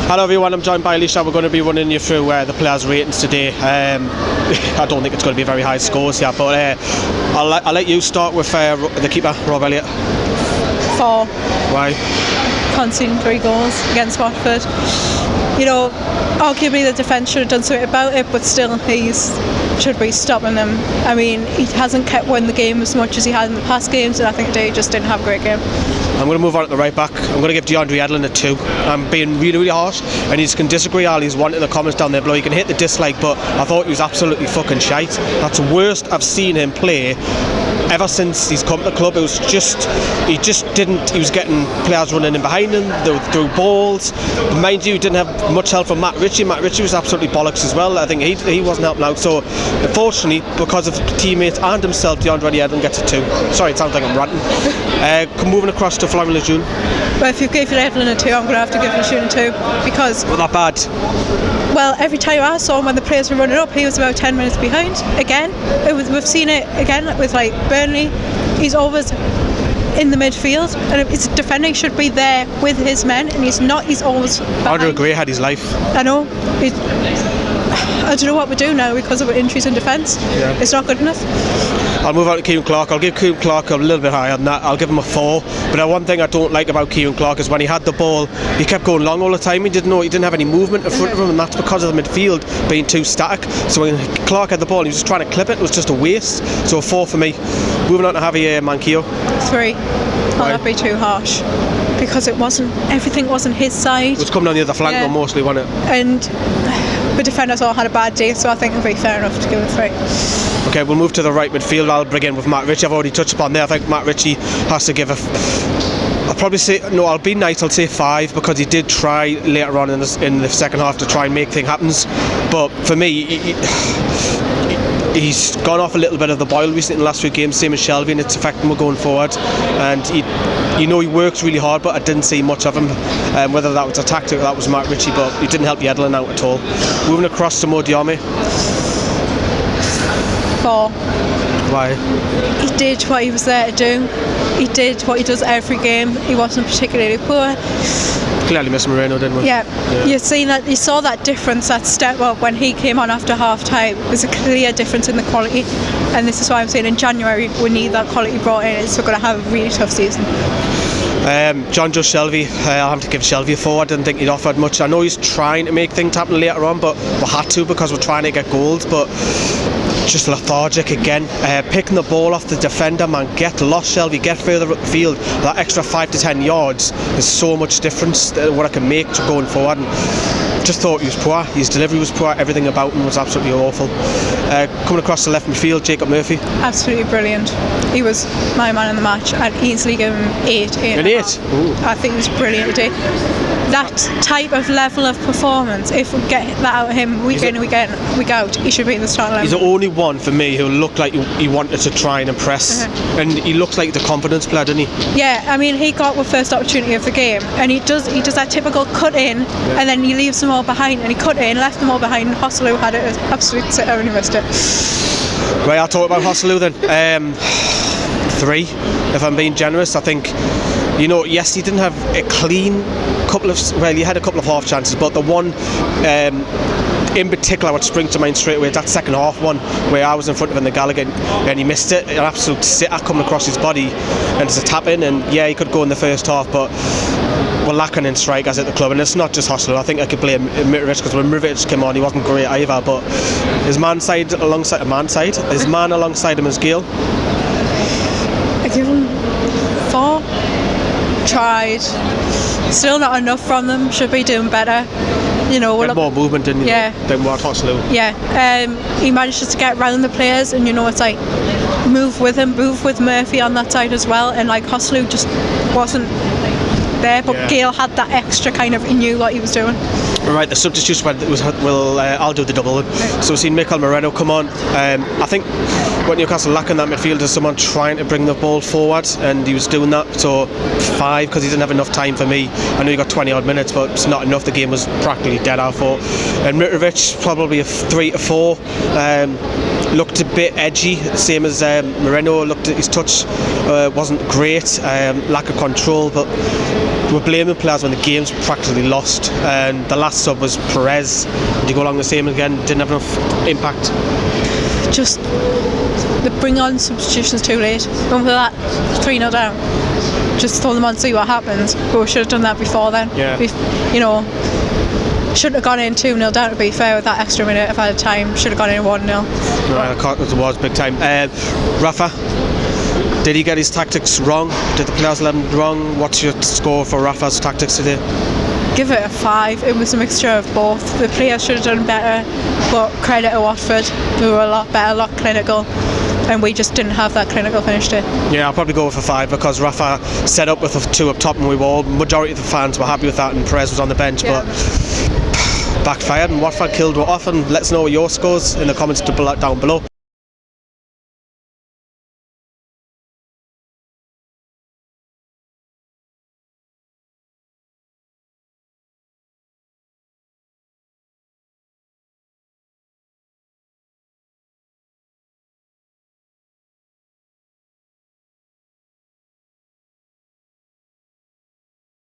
Hello everyone, I'm joined by Elisha. We're going to be running you through the players' ratings today. I don't think it's going to be very high scores here, but I'll let you start with the keeper, Rob Elliott. 4. Why? Conceding 3 goals against Watford. You know, arguably the defence should have done something about it, but still should be stopping them. I mean, he hasn't kept winning the game as much as he had in the past games, and I think they just didn't have a great game. I'm going to move on to the right back. I'm going to give DeAndre Edlin a 2. I'm being really, really harsh, and you can disagree all he's wanting in the comments down there below. You can hit the dislike, but I thought he was absolutely fucking shite. That's the worst I've seen him play ever since he's come to the club. He was getting players running in behind him, through balls. Mind you, he didn't have much help from Matt Ritchie. Matt Ritchie was absolutely bollocks as well. I think he wasn't helping out. So unfortunately, because of teammates and himself, DeAndre Edlin gets a 2. Sorry, it sounds like I'm ranting. Moving across to Florian Lejeune. Well, if you gave Edlin a 2, I'm going to have to give Lejeune a 2 because... Not that bad. Well, every time I saw him when the players were running up, he was about 10 minutes behind. Again, we've seen it again with like Burnley. He's always in the midfield, and his defending should be there with his men, and he's not. He's always behind. Andrew Gray had his life. I know. I don't know what we do now because of injuries in defence. Yeah. It's not good enough. I'll move on to Kieran Clark. I'll give Kieran Clark a little bit higher than that. I'll give him a 4. But the one thing I don't like about Kieran Clark is when he had the ball, he kept going long all the time. He didn't have any movement in front of him, and that's because of the midfield being too static. So when Clark had the ball, he was just trying to clip it. It was just a waste. So a 4 for me. Moving on to Javier Manquillo. 3. I'll not be too harsh because everything wasn't his side. It was coming on the other flank, mostly, wasn't it? And the defenders all had a bad day, so I think it'll be fair enough to give it 3. Okay, we'll move to the right midfield. I'll begin with Matt Ritchie. I've already touched upon there. I think Matt Ritchie has to give I'll probably say, no, I'll be nice, I'll say 5 because he did try later on in the second half to try and make things happen. But for me, he's gone off a little bit of the boil recently in the last few games, same as Shelby, and it's affecting him going forward. And he works really hard, but I didn't see much of him. Whether that was a tactic or that was Matt Ritchie, but he didn't help Edlin out at all. Moving across to Mo Diame. 4. Why? He did what he was there to do. He did what he does every game. He wasn't particularly poor. Clearly missed Moreno, didn't we? Yeah. You saw that difference, that step up when he came on after half time. There's a clear difference in the quality, and this is why I'm saying in January we need that quality brought in. So we're going to have a really tough season. John Just Shelby, I'll have to give Shelby a 4. I didn't think he'd offered much. I know he's trying to make things happen later on, but we had to because we're trying to get goals. But just lethargic again. Picking the ball off the defender, man. Get lost, Shelby. Get further up the field. That extra 5 to 10 yards is so much difference what I can make to going forward. And just thought he was poor. His delivery was poor. Everything about him was absolutely awful. Coming across the left midfield, Jacob Murphy. Absolutely brilliant. He was my man in the match. I'd easily give him 8. An 8? I think he was brilliant today. That type of level of performance, if we get that out of him week in, week out, he should be in the starting line. He's the only one for me who looked like he wanted to try and impress. And he looked like the confidence player, didn't he? Yeah, I mean, he got the first opportunity of the game, and he does that typical cut in, and then he leaves them all behind, and he cut in, left them all behind, and Hosselu had it as absolute sitter and he missed it. Right, I'll talk about Hosselu then. 3, if I'm being generous. I think, yes, he didn't have a clean he had a couple of half chances, but the one in particular would spring to mind straight away, that second half one where I was in front of him in the Gallagher and he missed it. An absolute sitter coming across his body, and it's a tap in, and yeah, he could go in the first half, but we're lacking in strikers at the club, and it's not just Hosselu. I think I could blame Mitrovic because when Mitrovic came on he wasn't great either, but his man alongside him is Gale. I give him 4. Tried. Still not enough from them. Should be doing better. More movement than what Hosselu. Yeah. He manages to get round the players, and it's like move with him, move with Murphy on that side as well, and like Hosselu just wasn't there, but Gale had that extra kind of, he knew what he was doing. Right, the substitutes I'll do the double. So we've seen Mikel Moreno come on. I think what Newcastle lack in that midfield is someone trying to bring the ball forward, and he was doing that. So 5 because he didn't have enough time for me. I know he got 20 odd minutes, but it's not enough. The game was practically dead, I thought. And Mitrovic probably a 3 to 4. Looked a bit edgy, same as Moreno. Looked at his touch wasn't great, lack of control, but we're blaming players when the game's practically lost, and the last sub was Perez. Did you go along the same again? Didn't have enough impact. Just they bring on substitutions too late. When we're that 3-0 down, just throw them on, see what happens. But we should have done that before then. Yeah. Shouldn't have gone in 2-0 down, to be fair, with that extra minute of added time. Should have gone in 1-0. Right, it was big time. Rafa, did he get his tactics wrong? Did the players let him wrong? What's your score for Rafa's tactics today? Give it a 5. It was a mixture of both. The players should have done better, but credit to Watford. We were a lot better, a lot clinical, and we just didn't have that clinical finish to it. Yeah, I'll probably go with a 5 because Rafa set up with the 2 up top, and we were all, majority of the fans were happy with that, and Perez was on the bench, but backfired, and Watford killed it off. And let us know your scores in the comments down below.